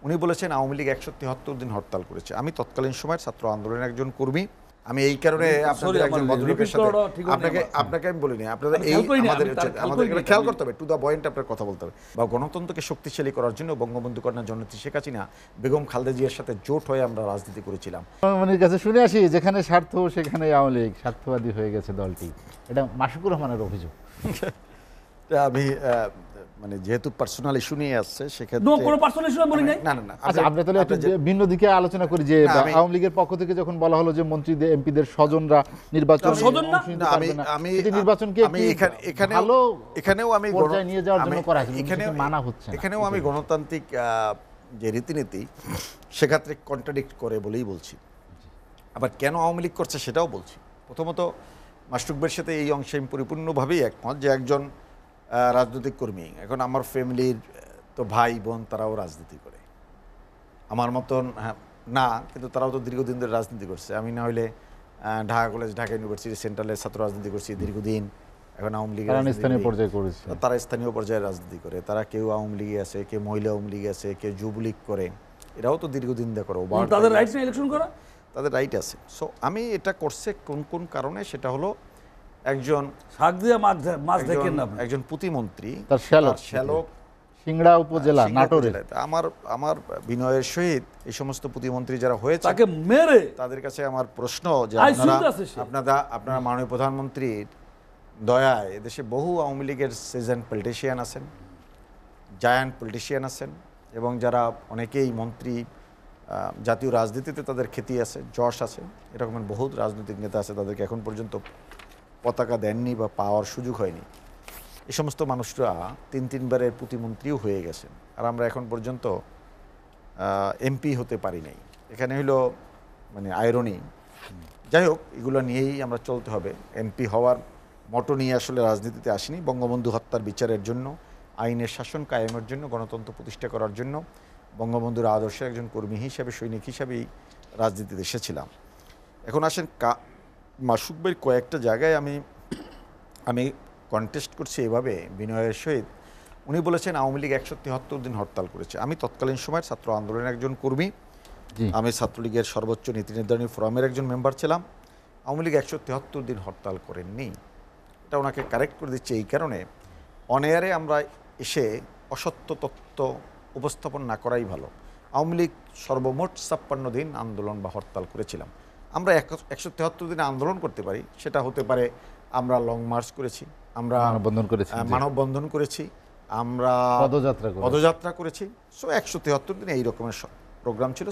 উনি বলেছেন আওয়ামী লীগ ১৭৩ দিন হরতাল করেছে। আমি তৎকালীন সময়ের ছাত্র আন্দোলনের একজন কর্মী। আমি এই কারণে আপনাদের একজন ভদ্রলোকের সাথে আপনাকে আমি বলিনি, আপনাদের এই আমাদের খেয়াল করতে হবে, টু দ্য পয়েন্ট আপনার কথা বলতে হবে। বা গণতন্ত্রকে শক্তিশালী করার জন্য বঙ্গবন্ধু কন্যা জননেত্রী শেখ হাসিনা বেগম খালেদা জিয়ার সাথে জোট হয়ে আমরা রাজনীতি করেছিলাম। আমার কাছে শুনে আসি যেখানে স্বার্থ সেখানে আওয়ামী লীগ স্বার্থবাদী হয়ে গেছে দলটি, এটা মাশিকুর রহমানের অভিযোগ। আমি মানে যেহেতু পার্সোনাল ইস্যু নিয়ে আসছে সেক্ষেত্রে কোনো পার্সোনাল ইস্যু বলি নাই। না না না, আচ্ছা আমরা তাহলে একটু ভিন্ন দিকে আলোচনা করি যে আওয়ামী লীগের পক্ষ থেকে যখন বলা হলো যে মন্ত্রীদের এমপিদের স্বজনরা নির্বাচন নির্বাচনকে এখানেও আমি পর্যায়ে নিয়ে যাওয়ার জন্য করা হয়েছে, মানা হচ্ছে না। এখানেও আমি গণতান্ত্রিক যে রীতিনীতি সেক্ষেত্রে কন্ট্রাডিক্ট করে বলেই বলছি। আবার কেন আওয়ামী লীগ করছে সেটাও বলছি। প্রথমত মাশরুক ভাইয়ের সাথে এই অংশে আমি পরিপূর্ণভাবেই একমত যে একজন রাজনৈতিক কর্মী, এখন আমার ফ্যামিলির তো ভাই বোন তারাও রাজনীতি করে, আমার মতন না, কিন্তু তারাও তো দীর্ঘদিন ধরে রাজনীতি করছে। আমি না হলে ঢাকা কলেজ, ঢাকা ইউনিভার্সিটি সেন্ট্রালের ছাত্র রাজনীতি করছি দীর্ঘদিন। এখন আওয়ামী লীগের স্থানীয় পর্যায়ে করেছে, তারা স্থানীয় পর্যায়ে রাজনীতি করে, তারা কেউ আওয়ামী লীগে আছে, কেউ মহিলা আওয়ামী লীগ আছে, কেউ যুবলীগ করে, এরাও তো দীর্ঘদিন ধরে করে। তাদের রাইট নেই ইলেকশন করা, তাদের রাইট আছে। সো আমি এটা করছে কোন কোন কারণে, সেটা হলো একজন একজন প্রতিমন্ত্রী, তার শ্যালক সিংড়া উপজেলা নাটোরে। আমার বিনয়ের সহিত এই সমস্ত প্রতিমন্ত্রী যারা হয়েছে তাকে মেরে, তাদের কাছে আমার প্রশ্ন যে আপনারা মাননীয় প্রধানমন্ত্রীর দয়ায় এদেশে বহু আওয়ামী লীগের সিজেন্ট পলিটিশিয়ান আছেন, জায়ান্ট পলিটিশিয়ান আছেন, এবং যারা অনেকেই মন্ত্রী, জাতীয় রাজনীতিতে তাদের খ্যাতি আছে, যশ আছে, এরকমের বহুত রাজনৈতিক নেতা আছে, তাদেরকে এখন পর্যন্ত পতাকা দেননি বা পাওয়ার সুযোগ হয়নি। এই সমস্ত মানুষরা তিনবারের প্রতিমন্ত্রীও হয়ে গেছেন, আর আমরা এখন পর্যন্ত এমপি হতে পারি নাই। এখানে হলো মানে আয়রনি। যাই হোক, এগুলো নিয়েই আমরা চলতে হবে। এমপি হওয়ার মটো নিয়ে আসলে রাজনীতিতে আসিনি। বঙ্গবন্ধু হত্যার বিচারের জন্য, আইনের শাসন কায়েমের জন্য, গণতন্ত্র প্রতিষ্ঠা করার জন্য বঙ্গবন্ধুর আদর্শের একজন কর্মী হিসাবে, সৈনিক হিসাবেই রাজনীতিতে এসেছিলাম। এখন আসেন মাশরুক ভাইয়ের কয়েকটা জায়গায় আমি কন্টেস্ট করছি এভাবে বিনয়ের সহিত। উনি বলেছেন আওয়ামী লীগ ১৭৩ দিন হরতাল করেছে। আমি তৎকালীন সময়ের ছাত্র আন্দোলনের একজন কর্মী, আমি ছাত্রলীগের সর্বোচ্চ নীতি নির্ধারণী ফোরামের একজন মেম্বার ছিলাম। আওয়ামী লীগ ১৭৩ দিন হরতাল করেননি। এটা ওনাকে কারেক্ট করে দিচ্ছে এই কারণে, অনেয়ারে আমরা এসে অসত্য তথ্য উপস্থাপন না করাই ভালো। আওয়ামী লীগ সর্বমোট ৫৬ দিন আন্দোলন বা হরতাল করেছিলাম। আমরা ১৭৩ দিনে আন্দোলন করতে পারি, সেটা হতে পারে আমরা লং মার্চ করেছি, আমরা মানববন্ধন করেছি, আমরা পদযাত্রা করেছি। সো ১৭৩ দিনে এই রকমের প্রোগ্রাম ছিল,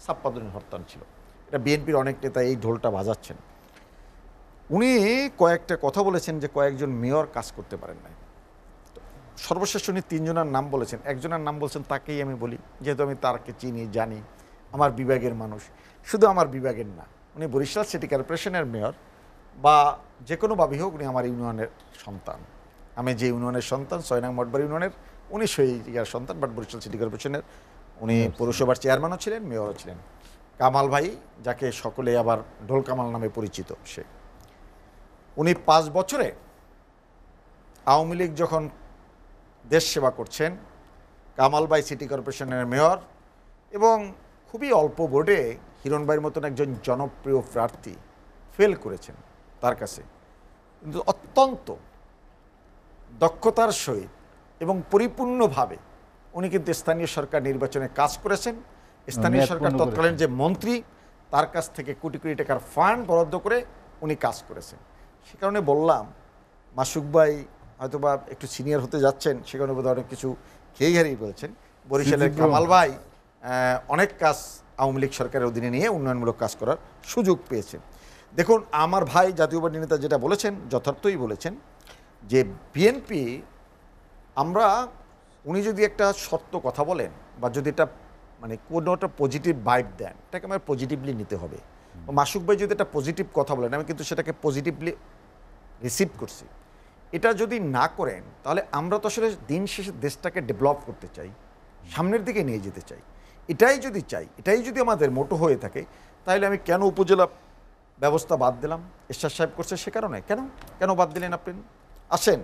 ৫৬ দিনের হরতাল ছিল। এটা বিএনপির অনেক নেতা এই ঢোলটা বাজাচ্ছেন। উনি কয়েকটা কথা বলেছেন যে কয়েকজন মেয়র কাজ করতে পারেন নাই। সর্বশেষ উনি ৩ জনের নাম বলেছেন, একজনের নাম বলছেন, তাকেই আমি বলি, যেহেতু আমি তারকে চিনি, জানি, আমার বিভাগের মানুষ। শুধু আমার বিভাগের না, উনি বরিশাল সিটি কর্পোরেশনের মেয়র বা যে কোনোভাবেই হোক, উনি আমার ইউনিয়নের সন্তান। আমি যে ইউনিয়নের সন্তান, ৬ নং মঠবাড়ি ইউনিয়নের, উনি সেই জায়গার সন্তান, বাট বরিশাল সিটি কর্পোরেশনের উনি পৌরসভার চেয়ারম্যানও ছিলেন, মেয়রও ছিলেন। কামাল ভাই, যাকে সকলে আবার ঢোল কামাল নামে পরিচিত, উনি ৫ বছরে আওয়ামী লীগ যখন দেশ সেবা করছেন, কামাল ভাই সিটি কর্পোরেশনের মেয়র, এবং খুবই অল্প ভোটে হিরণ ভাইয়ের মতন একজন জনপ্রিয় প্রার্থী ফেল করেছেন তার কাছে, কিন্তু অত্যন্ত দক্ষতার সহিত এবং পরিপূর্ণভাবে উনি কিন্তু স্থানীয় সরকার নির্বাচনে কাজ করেছেন। স্থানীয় সরকার তৎকালীন যে মন্ত্রী, তার কাছ থেকে কোটি কোটি টাকার ফান্ড বরাদ্দ করে উনি কাজ করেছেন। সে কারণে বললাম, মাশরুক ভাই হয়তোবা একটু সিনিয়র হতে যাচ্ছেন, সে কারণে বোধহয় অনেক কিছু খেয়ে হারিয়ে বলেছেন। বরিশালের কামাল ভাই অনেক কাজ আওয়ামী লীগ সরকারের অধীনে নিয়ে উন্নয়নমূলক কাজ করার সুযোগ পেয়েছেন। দেখুন, আমার ভাই জাতীয়বাদী নেতা যেটা বলেছেন, যথার্থই বলেছেন যে বিএনপি, উনি যদি একটা সত্য কথা বলেন বা যদি এটা মানে কোনো একটা পজিটিভ ভাইব দেন, এটাকে আমার পজিটিভলি নিতে হবে। মাশরুক ভাই যদি একটা পজিটিভ কথা বলেন, আমি কিন্তু সেটাকে পজিটিভলি রিসিভ করছি। এটা যদি না করেন, তাহলে আমরা তো আসলে দিন শেষে দেশটাকে ডেভেলপ করতে চাই, সামনের দিকে নিয়ে যেতে চাই। এটাই যদি চাই, এটাই যদি আমাদের মোটো হয়ে থাকে, তাহলে আমি কেন উপজেলা ব্যবস্থা বাদ দিলাম? এরশাদ সাহেব করছে সে কারণে। কেন বাদ দিলেন আপনি? আসেন,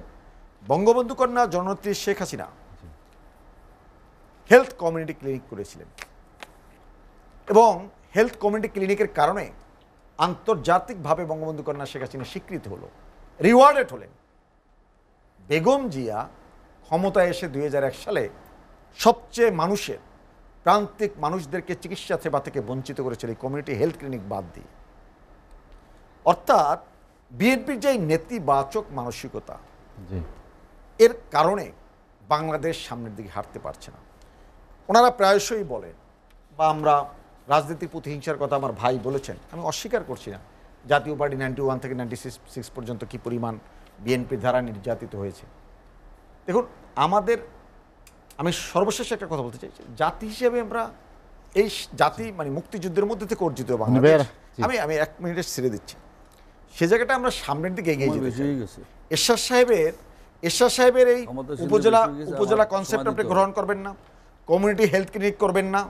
বঙ্গবন্ধু কন্যা জননেত্রী Sheikh Hasina health community clinic করেছিলেন এবং হেলথ কমিউনিটি ক্লিনিকের কারণে আন্তর্জাতিকভাবে বঙ্গবন্ধু কন্যা শেখ হাসিনা স্বীকৃত হলো, রিওয়ার্ডেড হলেন। বেগম জিয়া ক্ষমতায় এসে 2001 সালে সবচেয়ে প্রান্তিক মানুষদেরকে চিকিৎসা সেবা থেকে বঞ্চিত করেছিল এই কমিউনিটি হেলথ ক্লিনিক বাদ দিয়ে। অর্থাৎ বিএনপির যে নেতিবাচক মানসিকতা, এর কারণে বাংলাদেশ সামনের দিকে হাঁটতে পারছে না। ওনারা প্রায়শই বলেন, বা আমরা রাজনীতির প্রতিহিংসার কথা আমার ভাই বলেছেন, আমি অস্বীকার করছি না। জাতীয় পার্টি 91 থেকে 96 পর্যন্ত কি পরিমাণ বিএনপির দ্বারা নির্যাতিত হয়েছে। দেখুন, আমি সর্বশেষ একটা কথা বলতে চাই, জাতি হিসেবে আমরা এই জাতি মানে মুক্তিযুদ্ধের মধ্যে থেকে অর্জিত বাংলাদেশ, আমি 1 মিনিটে ছেড়ে দিচ্ছি, সে জায়গাটা আমরা সামনের দিকে এগিয়ে যেতে চাই। এরশাদ সাহেবের এই উপজেলা কনসেপ্ট আপনি গ্রহণ করবেন না, কমিউনিটি হেলথ ক্লিনিক করবেন না,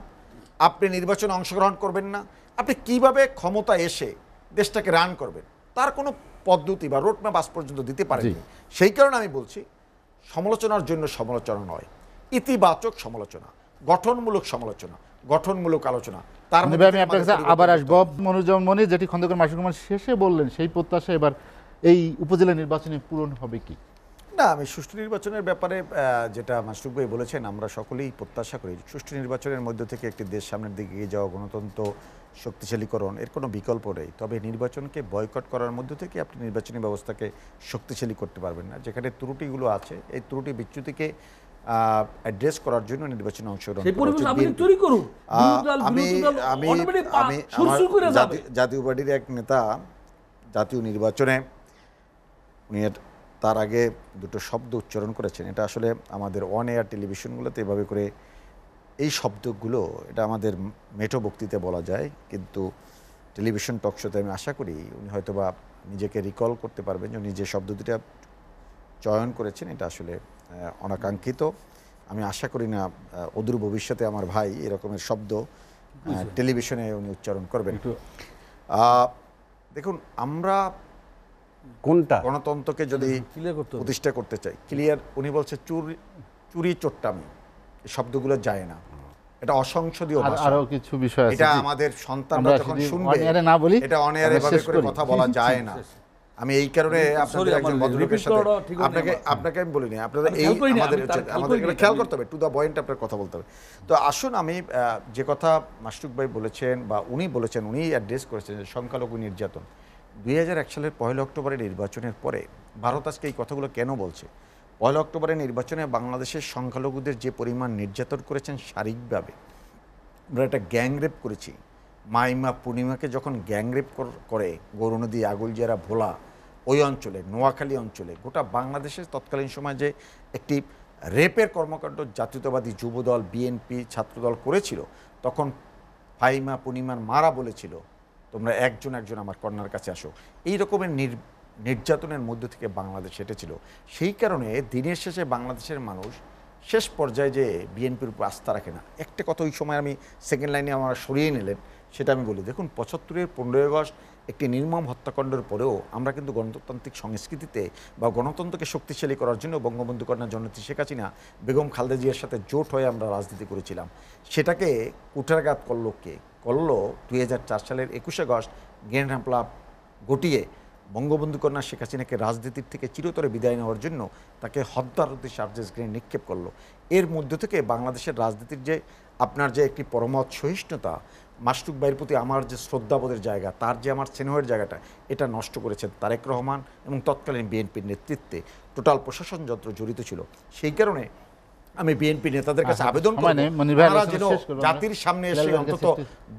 আপনি নির্বাচনে অংশগ্রহণ করবেন না, আপনি কিভাবে ক্ষমতা এসে দেশটাকে রান করবেন তার কোনো পদ্ধতি বা রোডম্যাপ আজ পর্যন্ত দিতে পারেনি। সেই কারণে আমি বলছি, সমালোচনার জন্য সমালোচনা নয়, ইতিবাচক সমালোচনা, গঠনমূলক সমালোচনা, গঠনমূলক আলোচনা। তার মধ্যে আমি আপনার কাছে আবার আসবো। মনিরুজ্জামান মনির, যেটি খন্দকার মাসুদ রহমান শেষে বললেন, সেই প্রত্যাশা এবার এই উপজেলা নির্বাচনে পূরণ হবে কি না? আমি সুষ্ঠু নির্বাচনের ব্যাপারে যেটা মাসুদ ভাই বলেছেন, আমরা সকলেই প্রত্যাশা করি সুষ্ঠু নির্বাচনের মধ্যে থেকে একটি দেশ সামনের দিকে এগিয়ে যাওয়া, গণতন্ত্র শক্তিশালীকরণ, এর কোনো বিকল্প নেই। তবে নির্বাচনকে বয়কট করার মধ্য থেকে আপনি নির্বাচনী ব্যবস্থাকে শক্তিশালী করতে পারবেন না। যেখানে ত্রুটিগুলো আছে, এই ত্রুটি বিচ্যুতিকে অ্যাড্রেস করার জন্য নির্বাচনে অংশগ্রহণ জাতীয় পার্টির এক নেতা জাতীয় নির্বাচনে উনি তার আগে দুটো শব্দ উচ্চারণ করেছেন। এটা আসলে আমাদের অন এয়ার টেলিভিশনগুলোতে এভাবে করে এই শব্দগুলো, এটা আমাদের মেঠো বক্তৃতা বলা যায়, কিন্তু টেলিভিশন টকশোতে আমি আশা করি উনি হয়তোবা নিজেকে রিকল করতে পারবেন যে উনি যে শব্দ দুটা চয়ন করেছেন এটা আসলে অনাকাঙ্ক্ষিত। আমি আশা করি না অদূর ভবিষ্যতে আমার ভাই এরকমের শব্দ টেলিভিশনে উনি উচ্চারণ করবেন। দেখুন, আমরা কোনটা গণতন্ত্রকে যদি প্রতিষ্ঠা করতে চাই, ক্লিয়ার, উনি বলছে চুরি চোট্টামি, এই শব্দগুলো যায় না, এটা অসংসদীয় ভাষা। আরো কিছু বিষয় আছে, এটা আমাদের সন্তানরা যখন শুনবে, এটা অন এয়ারে এভাবে করে কথা বলা যায় না। আমি এই কারণে আপনাদের একজন ভদ্রলোকের সাথে আপনাকে আমি বলিনি, আপনাদের এই আমাদের খেয়াল করতে হবে, টু দ্য পয়েন্ট আপনার কথা বলতে হবে। তো আসুন, আমি যে কথা মাসুদ ভাই বলেছেন বা উনি বলেছেন, উনি অ্যাড্রেস করেছেন সংখ্যালঘু নির্যাতন। 2001 সালের 1 অক্টোবরের নির্বাচনের পরে ভারত আজকে এই কথাগুলো কেন বলছে? 1 অক্টোবরের নির্বাচনে বাংলাদেশের সংখ্যালঘুদের যে পরিমাণ নির্যাতন করেছেন শারীরিকভাবে, আমরা একটা গ্যাংরেপ করেছি। মাইমা পূর্ণিমাকে যখন গ্যাংরেপ করে গৌরনদী, আগুলজিয়ারা, ভোলা, ওই অঞ্চলে, নোয়াখালী অঞ্চলে, গোটা বাংলাদেশের তৎকালীন সময় যে একটি রেপের কর্মকাণ্ড জাতীয়তাবাদী যুবদল, বিএনপি, ছাত্রদল করেছিল, তখন ফাইমা পূর্ণিমার মারা বলেছিল, তোমরা একজন একজন আমার কন্যার কাছে আসো। এই রকমের নির্যাতনের মধ্য থেকে বাংলাদেশ হেঁটেছিল। সেই কারণে দিনের শেষে বাংলাদেশের মানুষ শেষ পর্যায়ে যে বিএনপির উপর আস্থা রাখে না। একটা কথা ওই সময় আমি সেকেন্ড লাইনে আমার সরিয়ে নিলেন, সেটা আমি বলি। দেখুন, 75-এর 15ই আগস্ট একটি নির্মম হত্যাকাণ্ডের পরেও আমরা কিন্তু গণতান্ত্রিক সংস্কৃতিতে বা গণতন্ত্রকে শক্তিশালী করার জন্য বঙ্গবন্ধু কন্যা জননেত্রী শেখ হাসিনা, বেগম খালেদা জিয়ার সাথে জোট হয়ে আমরা রাজনীতি করেছিলাম। সেটাকে কুঠারাঘাত করলো কে? করলো 2004 সালের 21 আগস্ট গ্রেনেড হামলা ঘটিয়ে বঙ্গবন্ধু কন্যা শেখ হাসিনাকে রাজনীতির থেকে চিরতরে বিদায় নেওয়ার জন্য তাকে হত্যার উদ্দেশ্যে চার্জেস গ্রেনেড নিক্ষেপ করলো। এর মধ্য থেকে বাংলাদেশের রাজনীতির যে আপনার যে একটি পরমত সহিষ্ণুতা, মাসুদ ভাইয়ের প্রতি আমার যে শ্রদ্ধাবোধের জায়গা, তার যে আমার স্নেহের জায়গাটা, এটা নষ্ট করেছেন তারেক রহমান এবং তৎকালীন বিএনপির নেতৃত্বে টোটাল প্রশাসন যন্ত্র জড়িত ছিল। সেই কারণে আমি বিএনপি নেতাদের কাছে আবেদন করব, তারা যেন জাতির সামনে এসে অন্তত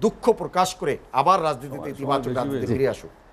দুঃখ প্রকাশ করে আবার রাজনীতিতে ইতিবাচক রাজনীতি ফিরে আসুক।